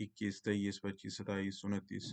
21, 23, 25, 27, 29,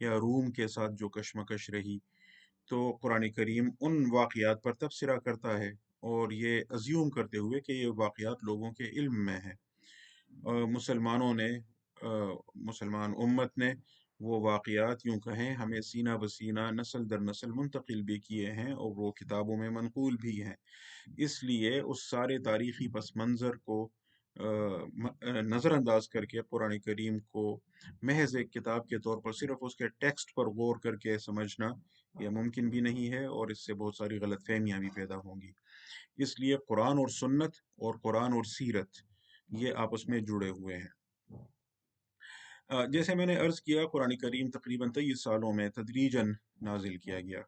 یا روم کے ساتھ جو کشمکش رہی، تو قرآن کریم ان واقعات پر تبصرہ کرتا ہے، اور یہ ازیوم کرتے ہوئے کہ یہ واقعات لوگوں کے علم میں ہیں۔ مسلمانوں نے مسلمان امت نے وہ واقعات یوں کہیں ہمیں سینہ بسینہ نسل در نسل منتقل بھی کیے ہیں، اور وہ کتابوں میں منقول بھی ہیں۔ اس لیے اس سارے تاریخی پس منظر کو نظر انداز کر کے قرآن کریم کو محض ایک کتاب کے طور پر صرف اس کے ٹیکسٹ پر غور کر کے سمجھنا یہ ممکن بھی نہیں ہے، اور اس سے بہت ساری غلط فہمیاں بھی پیدا ہوں گی۔ اس لیے قرآن اور سنت اور قرآن اور سیرت یہ آپس میں جڑے ہوئے ہیں۔ جیسے میں نے عرض کیا، قرآن کریم تقریباً 23 سالوں میں تدریجاً نازل کیا گیا۔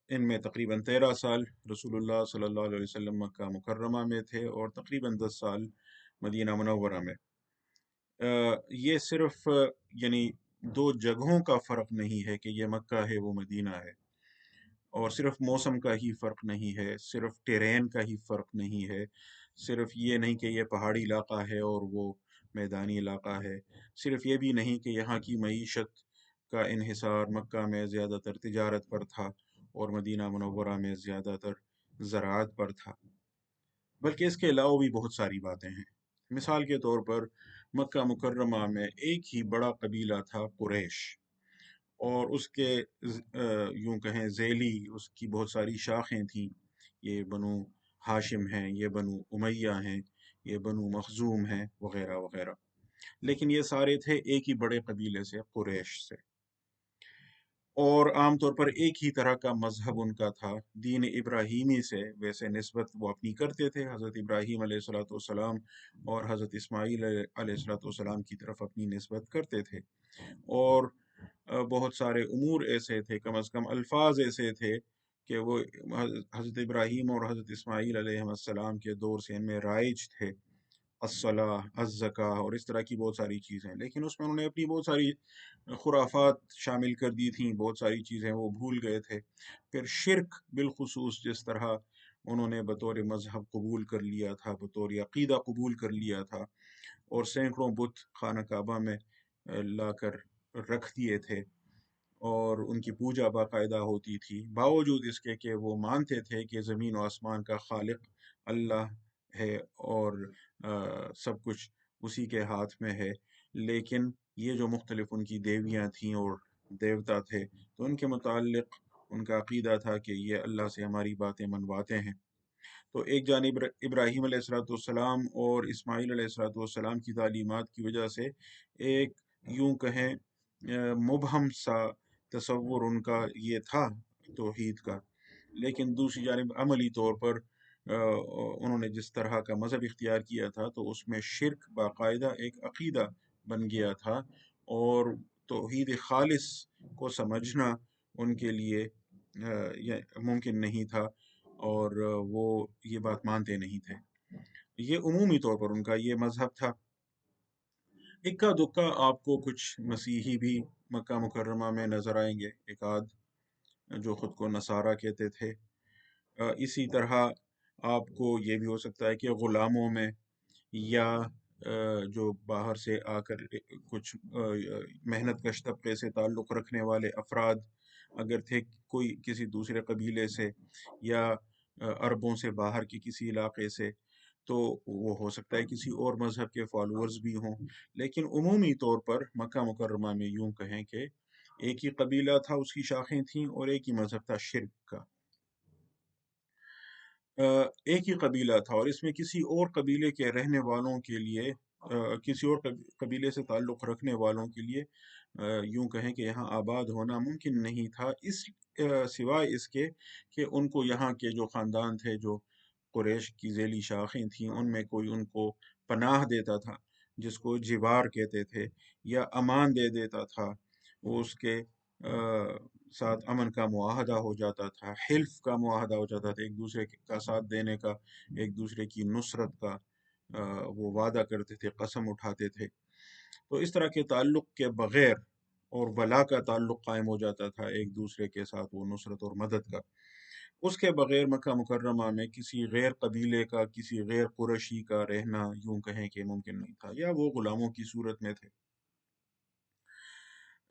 ان میں تقریباً 13 سال رسول اللہ صلی اللہ علیہ وسلم مکہ مکرمہ میں تھے، اور تقریباً 10 سال مدینہ منورہ میں۔ یہ صرف یعنی دو جگہوں کا فرق نہیں ہے کہ یہ مکہ ہے وہ مدینہ ہے، اور صرف موسم کا ہی فرق نہیں ہے، صرف ٹیرین کا ہی فرق نہیں ہے، صرف یہ نہیں کہ یہ پہاڑی علاقہ ہے اور وہ میدانی علاقہ ہے، صرف یہ بھی نہیں کہ یہاں کی معیشت کا انحصار مکہ میں زیادہ تر تجارت پر تھا اور مدینہ منورہ میں زیادہ تر زراعت پر تھا، بلکہ اس کے علاوہ بھی بہت ساری باتیں ہیں۔ مثال کے طور پر مکہ مکرمہ میں ایک ہی بڑا قبیلہ تھا، قریش، اور اس کے یوں کہیں ذیلی اس کی بہت ساری شاخیں تھیں۔ یہ بنو ہاشم ہیں، یہ بنو امیہ ہیں، یہ بنو مخزوم ہیں، وغیرہ وغیرہ، لیکن یہ سارے تھے ایک ہی بڑے قبیلے سے، قریش سے، اور عام طور پر ایک ہی طرح کا مذہب ان کا تھا۔ دین ابراہیمی سے ویسے نسبت وہ اپنی کرتے تھے، حضرت ابراہیم علیہ الصلوۃ والسلام اور حضرت اسماعیل علیہ الصلوۃ والسلام کی طرف اپنی نسبت کرتے تھے، اور بہت سارے امور ایسے تھے، کم از کم الفاظ ایسے تھے کہ وہ حضرت ابراہیم اور حضرت اسماعیل علیہ السلام کے دور سے ان میں رائج تھے، الصلاۃ، الزکاۃ، اور اس طرح کی بہت ساری چیزیں، لیکن اس میں انہوں نے اپنی بہت ساری خرافات شامل کر دی تھیں، بہت ساری چیزیں وہ بھول گئے تھے۔ پھر شرک بالخصوص جس طرح انہوں نے بطور مذہب قبول کر لیا تھا، بطور عقیدہ قبول کر لیا تھا، اور سینکڑوں بت خانہ کعبہ میں لا کر رکھ دیے تھے، اور ان کی پوجا باقاعدہ ہوتی تھی، باوجود اس کے کہ وہ مانتے تھے کہ زمین و آسمان کا خالق اللہ ہے، اور سب کچھ اسی کے ہاتھ میں ہے، لیکن یہ جو مختلف ان کی دیویاں تھیں اور دیوتا تھے، تو ان کے متعلق ان کا عقیدہ تھا کہ یہ اللہ سے ہماری باتیں منواتے ہیں۔ تو ایک جانب ابراہیم علیہ الصلوۃ والسلام اور اسماعیل علیہ الصلوۃ والسلام کی تعلیمات کی وجہ سے ایک یوں کہیں مبہم سا تصور ان کا یہ تھا توحید کا، لیکن دوسری جانب عملی طور پر انہوں نے جس طرح کا مذہب اختیار کیا تھا تو اس میں شرک باقاعدہ ایک عقیدہ بن گیا تھا، اور توحید خالص کو سمجھنا ان کے لیے ممکن نہیں تھا، اور وہ یہ بات مانتے نہیں تھے۔ یہ عمومی طور پر ان کا یہ مذہب تھا۔ اکا دکا آپ کو کچھ مسیحی بھی مکہ مکرمہ میں نظر آئیں گے، ایک آدھ جو خود کو نصارہ کہتے تھے۔ اسی طرح آپ کو یہ بھی ہو سکتا ہے کہ غلاموں میں یا جو باہر سے آ کر کچھ محنت کش طبقے سے تعلق رکھنے والے افراد اگر تھے کوئی کسی دوسرے قبیلے سے یا عربوں سے باہر کے کسی علاقے سے، تو وہ ہو سکتا ہے کسی اور مذہب کے فالوورز بھی ہوں، لیکن عمومی طور پر مکہ مکرمہ میں یوں کہیں کہ ایک ہی قبیلہ تھا، اس کی شاخیں تھیں، اور ایک ہی مذہب تھا، شرک کا۔ ایک ہی قبیلہ تھا، اور اس میں کسی اور قبیلے کے رہنے والوں کے لیے کسی اور قبیلے سے تعلق رکھنے والوں کے لیے یوں کہیں کہ یہاں آباد ہونا ممکن نہیں تھا، اس سوائے اس کے کہ ان کو یہاں کے جو خاندان تھے، جو قریش کی ذیلی شاخیں تھیں، ان میں کوئی ان کو پناہ دیتا تھا، جس کو جوار کہتے تھے، یا امان دے دیتا تھا، وہ اس کے ساتھ امن کا معاہدہ ہو جاتا تھا، حلف کا معاہدہ ہو جاتا تھا، ایک دوسرے کا ساتھ دینے کا، ایک دوسرے کی نصرت کا وہ وعدہ کرتے تھے، قسم اٹھاتے تھے۔ تو اس طرح کے تعلق کے بغیر اور ولا کا تعلق قائم ہو جاتا تھا ایک دوسرے کے ساتھ، وہ نصرت اور مدد کا۔ اس کے بغیر مکہ مکرمہ میں کسی غیر قبیلے کا، کسی غیر قریشی کا رہنا یوں کہیں کہ ممکن نہیں تھا، یا وہ غلاموں کی صورت میں تھے۔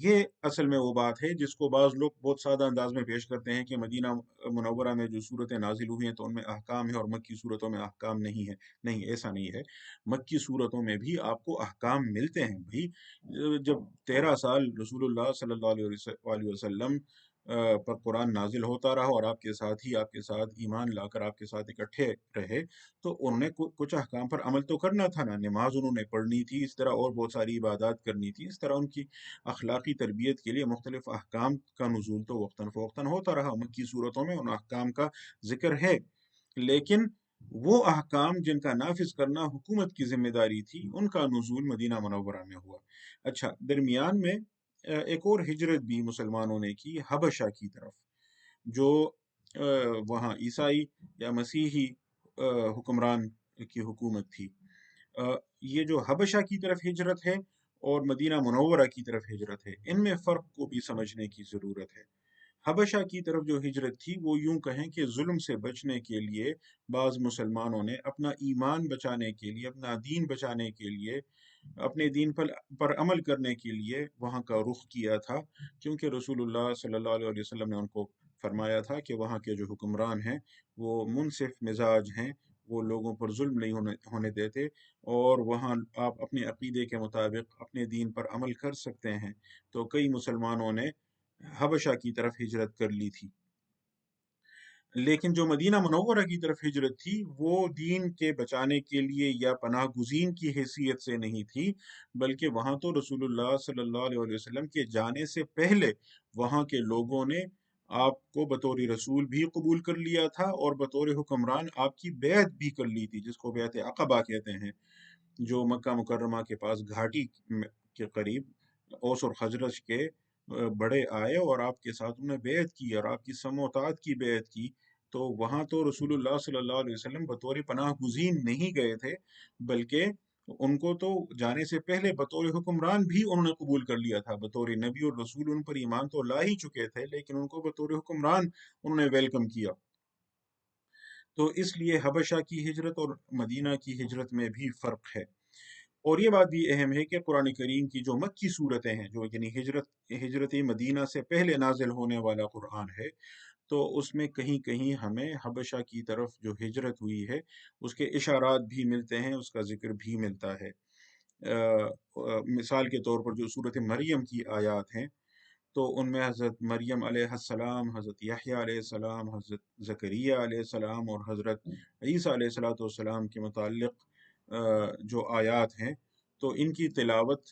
یہ اصل میں وہ بات ہے جس کو بعض لوگ بہت سادہ انداز میں پیش کرتے ہیں کہ مدینہ منورہ میں جو صورتیں نازل ہوئی ہیں تو ان میں احکام ہے اور مکی صورتوں میں احکام نہیں ہے. نہیں، ایسا نہیں ہے. مکی صورتوں میں بھی آپ کو احکام ملتے ہیں بھائی. جب 13 سال رسول اللہ صلی اللہ علیہ وسلم پر قرآن نازل ہوتا رہا اور آپ کے ساتھ ایمان لا کر آپ کے ساتھ اکٹھے رہے، تو انہوں نے کچھ احکام پر عمل تو کرنا تھا نا. نماز انہوں نے پڑھنی تھی، اس طرح اور بہت ساری عبادات کرنی تھی. اس طرح ان کی اخلاقی تربیت کے لیے مختلف احکام کا نزول تو وقتاً فوقتاً ہوتا رہا. مکی صورتوں میں ان احکام کا ذکر ہے، لیکن وہ احکام جن کا نافذ کرنا حکومت کی ذمہ داری تھی، ان کا نزول مدینہ منورہ میں ہوا. اچھا، درمیان میں ایک اور ہجرت بھی مسلمانوں نے کی حبشہ کی طرف، جو وہاں عیسائی یا مسیحی حکمران کی حکومت تھی. یہ جو حبشہ کی طرف ہجرت ہے اور مدینہ منورہ کی طرف ہجرت ہے، ان میں فرق کو بھی سمجھنے کی ضرورت ہے. حبشہ کی طرف جو ہجرت تھی وہ یوں کہیں کہ ظلم سے بچنے کے لیے بعض مسلمانوں نے اپنا ایمان بچانے کے لیے، اپنا دین بچانے کے لیے، اپنے دین پر عمل کرنے کے لیے وہاں کا رخ کیا تھا، کیونکہ رسول اللہ صلی اللہ علیہ وسلم نے ان کو فرمایا تھا کہ وہاں کے جو حکمران ہیں وہ منصف مزاج ہیں، وہ لوگوں پر ظلم نہیں ہونے دیتے، اور وہاں آپ اپنے عقیدے کے مطابق اپنے دین پر عمل کر سکتے ہیں. تو کئی مسلمانوں نے حبشہ کی طرف ہجرت کر لی تھی. لیکن جو مدینہ منورہ کی طرف ہجرت تھی وہ دین کے بچانے کے لیے یا پناہ گزین کی حیثیت سے نہیں تھی، بلکہ وہاں تو رسول اللہ صلی اللہ علیہ وسلم کے جانے سے پہلے وہاں کے لوگوں نے آپ کو بطور رسول بھی قبول کر لیا تھا اور بطور حکمران آپ کی بیعت بھی کر لی تھی، جس کو بیعت عقبہ کہتے ہیں، جو مکہ مکرمہ کے پاس گھاٹی کے قریب اوس اور خزرج کے بڑے آئے اور آپ کے ساتھ انہوں نے بیعت کی اور آپ کی سم و اطاعت کی بیعت کی. تو وہاں تو رسول اللہ صلی اللہ علیہ وسلم بطور پناہ گزین نہیں گئے تھے، بلکہ ان کو تو جانے سے پہلے بطور حکمران بھی انہوں نے قبول کر لیا تھا. بطور نبی اور رسول ان پر ایمان تو لا ہی چکے تھے، لیکن ان کو بطور حکمران انہوں نے ویلکم کیا. تو اس لیے حبشہ کی ہجرت اور مدینہ کی ہجرت میں بھی فرق ہے. اور یہ بات بھی اہم ہے کہ قرآن کریم کی جو مکی صورتیں ہیں، جو یعنی ہجرت مدینہ سے پہلے نازل ہونے والا قرآن ہے، تو اس میں کہیں کہیں ہمیں حبشہ کی طرف جو ہجرت ہوئی ہے اس کے اشارات بھی ملتے ہیں، اس کا ذکر بھی ملتا ہے. مثال کے طور پر جو صورت مریم کی آیات ہیں، تو ان میں حضرت مریم علیہ السلام، حضرت یحییٰ علیہ السلام، حضرت زکریا علیہ السلام اور حضرت عیسیٰ علیہ السلام کے متعلق جو آیات ہیں، تو ان کی تلاوت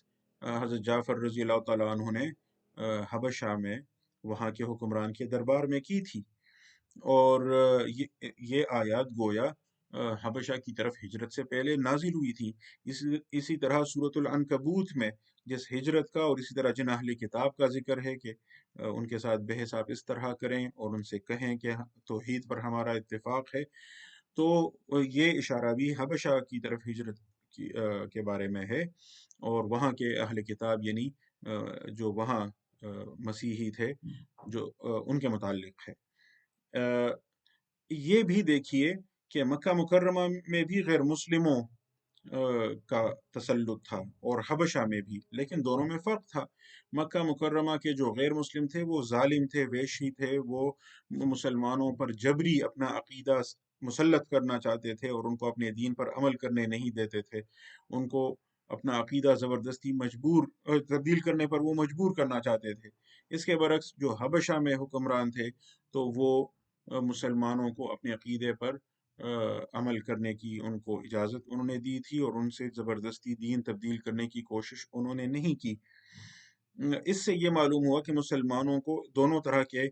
حضرت جعفر رضی اللہ تعالیٰ عنہ نے حبشہ میں وہاں کے حکمران کے دربار میں کی تھی. اور یہ آیات گویا حبشہ کی طرف ہجرت سے پہلے نازل ہوئی تھی. اسی طرح سورۃ العنکبوت میں جس ہجرت کا اور اسی طرح جن اہل کتاب کا ذکر ہے کہ ان کے ساتھ بحث آپ اس طرح کریں اور ان سے کہیں کہ توحید پر ہمارا اتفاق ہے، تو یہ اشارہ بھی حبشہ کی طرف ہجرت کے بارے میں ہے، اور وہاں کے اہل کتاب یعنی جو وہاں مسیحی تھے جو ان کے متعلق ہے. یہ بھی دیکھیے کہ مکہ مکرمہ میں بھی غیر مسلموں کا تسلط تھا اور حبشہ میں بھی، لیکن دونوں میں فرق تھا. مکہ مکرمہ کے جو غیر مسلم تھے وہ ظالم تھے، وحشی تھے، وہ مسلمانوں پر جبری اپنا عقیدہ مسلط کرنا چاہتے تھے اور ان کو اپنے دین پر عمل کرنے نہیں دیتے تھے. ان کو اپنا عقیدہ زبردستی تبدیل کرنے پر وہ مجبور کرنا چاہتے تھے. اس کے برعکس جو حبشہ میں حکمران تھے تو وہ مسلمانوں کو اپنے عقیدے پر عمل کرنے کی ان کو اجازت انہوں نے دی تھی اور ان سے زبردستی دین تبدیل کرنے کی کوشش انہوں نے نہیں کی. اس سے یہ معلوم ہوا کہ مسلمانوں کو دونوں طرح کے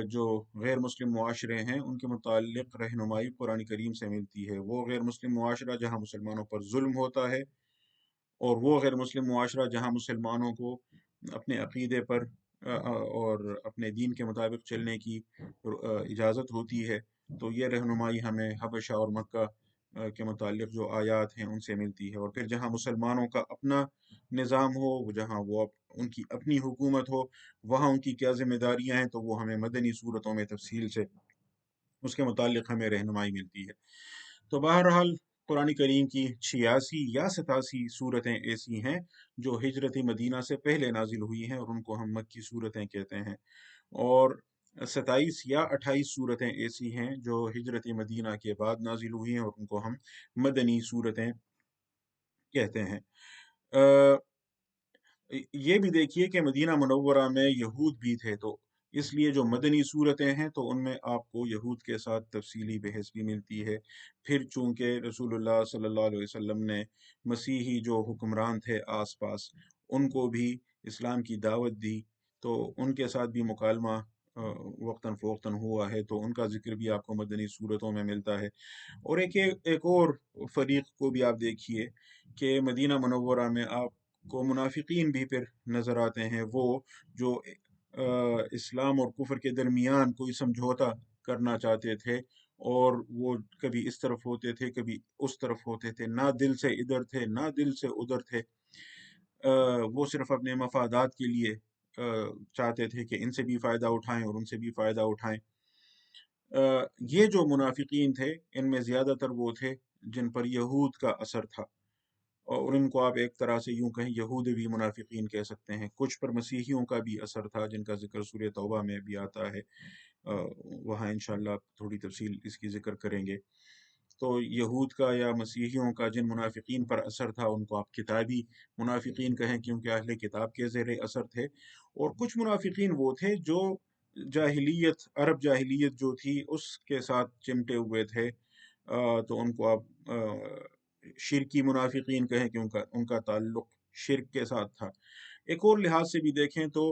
جو غیر مسلم معاشرے ہیں ان کے متعلق رہنمائی قرآن کریم سے ملتی ہے. وہ غیر مسلم معاشرہ جہاں مسلمانوں پر ظلم ہوتا ہے، اور وہ غیر مسلم معاشرہ جہاں مسلمانوں کو اپنے عقیدے پر اور اپنے دین کے مطابق چلنے کی اجازت ہوتی ہے. تو یہ رہنمائی ہمیں حبشہ اور مکہ کے متعلق جو آیات ہیں ان سے ملتی ہے. اور پھر جہاں مسلمانوں کا اپنا نظام ہو، جہاں وہ ان کی اپنی حکومت ہو، وہاں ان کی کیا ذمہ داریاں ہیں، تو وہ ہمیں مدنی صورتوں میں تفصیل سے اس کے متعلق ہمیں رہنمائی ملتی ہے. تو بہرحال قرآن کریم کی 86 یا 87 صورتیں ایسی ہیں جو ہجرت مدینہ سے پہلے نازل ہوئی ہیں، اور ان کو ہم مکی صورتیں کہتے ہیں، اور 27 یا 28 صورتیں ایسی ہیں جو ہجرت مدینہ کے بعد نازل ہوئی ہیں، اور ان کو ہم مدنی صورتیں کہتے ہیں۔ یہ بھی دیکھیے کہ مدینہ منورہ میں یہود بھی تھے، تو اس لیے جو مدنی صورتیں ہیں تو ان میں آپ کو یہود کے ساتھ تفصیلی بحث بھی ملتی ہے۔ پھر چونکہ رسول اللہ صلی اللہ علیہ وسلم نے مسیحی جو حکمران تھے آس پاس ان کو بھی اسلام کی دعوت دی، تو ان کے ساتھ بھی مکالمہ وقتاً فوقتاً ہوا ہے، تو ان کا ذکر بھی آپ کو مدنی صورتوں میں ملتا ہے۔ اور ایک اور فریق کو بھی آپ دیکھیے کہ مدینہ منورہ میں آپ کو منافقین بھی پھر نظر آتے ہیں، وہ جو اسلام اور کفر کے درمیان کوئی سمجھوتا کرنا چاہتے تھے، اور وہ کبھی اس طرف ہوتے تھے کبھی اس طرف ہوتے تھے، نہ دل سے ادھر تھے نہ دل سے ادھر تھے، وہ صرف اپنے مفادات کے لیے چاہتے تھے کہ ان سے بھی فائدہ اٹھائیں اور ان سے بھی فائدہ اٹھائیں۔ یہ جو منافقین تھے ان میں زیادہ تر وہ تھے جن پر یہود کا اثر تھا، اور ان کو آپ ایک طرح سے یوں کہیں یہودی منافقین کہہ سکتے ہیں۔ کچھ پر مسیحیوں کا بھی اثر تھا جن کا ذکر سورہ توبہ میں بھی آتا ہے، وہاں انشاءاللہ تھوڑی تفصیل اس کی ذکر کریں گے۔ تو یہود کا یا مسیحیوں کا جن منافقین پر اثر تھا ان کو آپ کتابی منافقین کہیں، کیونکہ اہل کتاب کے زیر اثر تھے۔ اور کچھ منافقین وہ تھے جو جاہلیت، عرب جاہلیت جو تھی اس کے ساتھ چمٹے ہوئے تھے، تو ان کو آپ شرکی منافقین کہیں کہ ان کا تعلق شرک کے ساتھ تھا۔ ایک اور لحاظ سے بھی دیکھیں تو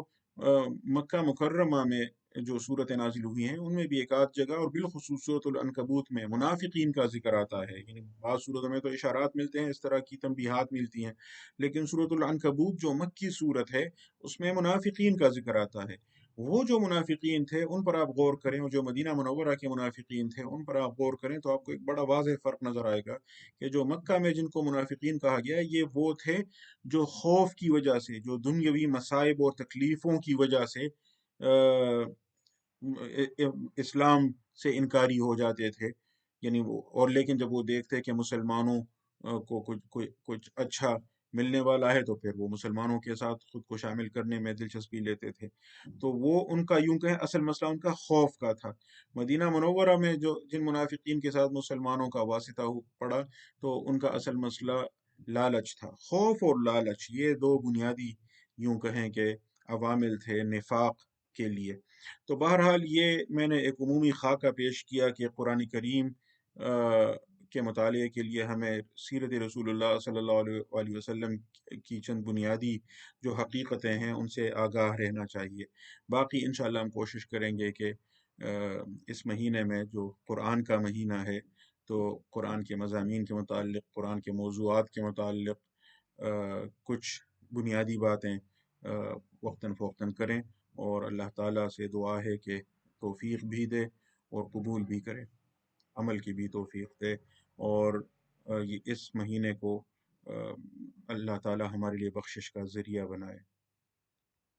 مکہ مکرمہ میں جو صورتیں نازل ہوئی ہیں ان میں بھی ایک آدھ جگہ، اور بالخصوص سورۃ العنکبوت میں منافقین کا ذکر آتا ہے۔ یعنی بعض صورتوں میں تو اشارات ملتے ہیں، اس طرح کی تنبیہات ملتی ہیں، لیکن سورۃ العنکبوت جو مکی صورت ہے اس میں منافقین کا ذکر آتا ہے۔ وہ جو منافقین تھے ان پر آپ غور کریں، اور جو مدینہ منورہ کے منافقین تھے ان پر آپ غور کریں، تو آپ کو ایک بڑا واضح فرق نظر آئے گا کہ جو مکہ میں جن کو منافقین کہا گیا یہ وہ تھے جو خوف کی وجہ سے، جو دنیاوی مصائب اور تکلیفوں کی وجہ سے اسلام سے انکاری ہو جاتے تھے۔ یعنی وہ، اور لیکن جب وہ دیکھتے کہ مسلمانوں کو کچھ اچھا ملنے والا ہے تو پھر وہ مسلمانوں کے ساتھ خود کو شامل کرنے میں دلچسپی لیتے تھے۔ تو وہ ان کا یوں کہیں اصل مسئلہ ان کا خوف کا تھا۔ مدینہ منورہ میں جو جن منافقین کے ساتھ مسلمانوں کا واسطہ پڑا تو ان کا اصل مسئلہ لالچ تھا۔ خوف اور لالچ یہ دو بنیادی یوں کہیں کہ عوامل تھے نفاق کے لیے۔ تو بہرحال یہ میں نے ایک عمومی خاکہ پیش کیا کہ قرآن کریم کے مطالعے کے لیے ہمیں سیرت رسول اللہ صلی اللہ علیہ وسلم کی چند بنیادی جو حقیقتیں ہیں ان سے آگاہ رہنا چاہیے۔ باقی انشاءاللہ ہم کوشش کریں گے کہ اس مہینے میں جو قرآن کا مہینہ ہے تو قرآن کے مضامین کے متعلق، قرآن کے موضوعات کے متعلق کچھ بنیادی باتیں وقتاً فوقتاً کریں، اور اللہ تعالیٰ سے دعا ہے کہ توفیق بھی دے اور قبول بھی کرے، عمل کی بھی توفیق دے، اور یہ اس مہینے کو اللہ تعالیٰ ہمارے لیے بخشش کا ذریعہ بنائے۔